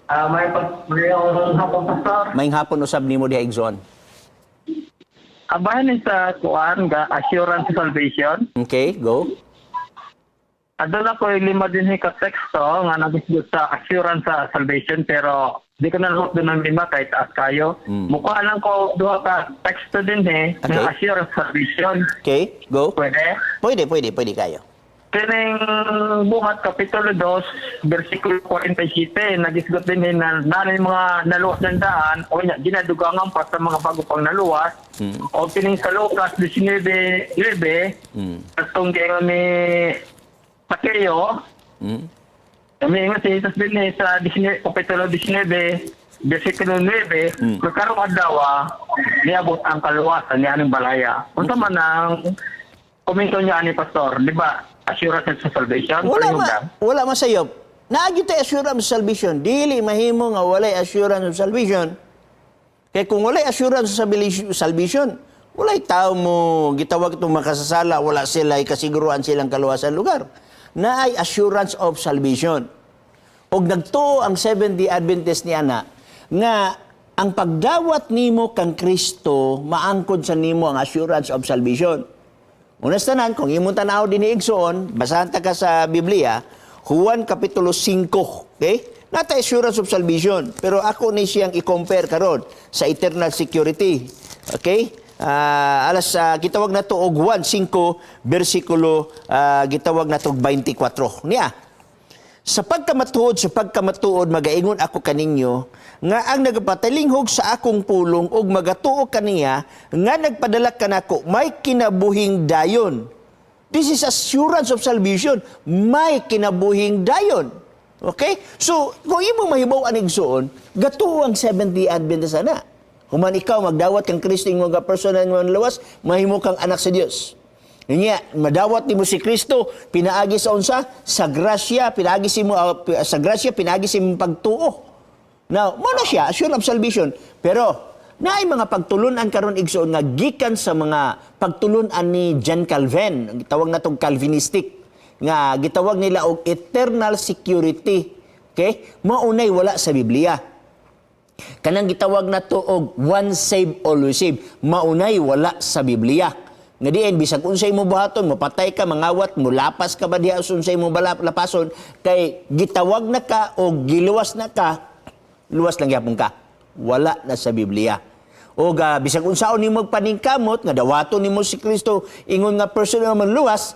May akong hapon, Pastor. May hapon usab nimo diha igsoon. Abahan ni sa kuan ga assurance salvation. Okay, go. Adala ko lima din ka teksto nga nagisgot sa assurance sa salvation pero di ko na look doon ng lima kahit taas kayo. Mukha lang ko duha ka teksto din Okay. nga assurance salvation. Okay, go. Pwede? Pwede kayo. Kining buhat Kapitulo 2, versikulo 47, nagisgot din na nanay mga naluwas ng daan, o niya, ginadugangan pa sa mga bago pang naluwas. O kining sa Lucas 19:11, katong kaya kami Sakeo, kami nga si Jesus din sa Kapitulo 19, versikulo 9, kakaroon adawa, niabot ang kaluwasan ni Aning Balaya. Kung man ang komento niya ni Pastor, di ba? Assurance sa salvation. Wala masayop. Naagyo tayo assurance sa salvation. Dili mahimo nga walay assurance sa salvation. Kaya kung walay assurance sa salvation, walay tao mo gitawag itong makasasala, wala sila kasiguruan silang kaluwasan lugar. Naay assurance of salvation. Og nagtuo ang Seventh-day Adventist ni ana nga ang pagdawat nimo kang Kristo maangkod sa nimo ang assurance of salvation. Unas tanan, kung imong tanaw din ni Igsoon, basahan ta ka sa Biblia, Juan Kapitulo 5, okay? Nata assurance of salvation, pero ako ni siyang i-compare karon sa eternal security. Okay? Gitawag na to og Juan 5, versikulo, gitawag na to 24. Niya, sa pagkamatuod, magaingon ako kaninyo, nga ang nagpatalinghog sa akong pulong ug magatuo kaniya, nga nagpadala kanako, may kinabuhing dayon. This is assurance of salvation. May kinabuhing dayon. Okay? So, kung imong mahibaw aning suon, gatuo ang Seventh-day Adventist na. Human ikaw, magdawat kang Kristo yung mga personal ng lawas, mahimo kang anak sa Dios. Niya, madawat nimo si Kristo, pinaagi sa unsa? Sa grasya, pinaagi si mo sa grasya, pinaagi si mo pagtuo. Now, mo na siya, assurance of salvation. Pero naay mga pagtulunan karon igsoon nga gikan sa mga pagtulunan ni John Calvin, gitawag natong Calvinistic, nga gitawag nila og eternal security. Okay? Maunay wala sa Biblia. Kanang gitawag nato og once saved always saved. Maunay wala sa Biblia. Nga diin, bisag unsay mo buhaton, mapatay ka, mangawat, mulapas ka ba diha unsay mo lapason, kay gitawag na ka o giluwas na ka, luwas lang yapon ka. Wala na sa Biblia. O bisag unsaon nimo paningkamot, nga dawaton nimo si Kristo, ingon nga personal man luwas,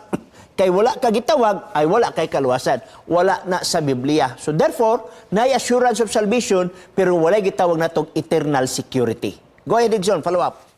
kay wala ka gitawag, ay wala kay kaluwasan. Wala na sa Biblia. So therefore, na assurance of salvation, pero wala gitawag na itong eternal security. Go ahead, Edson, follow up.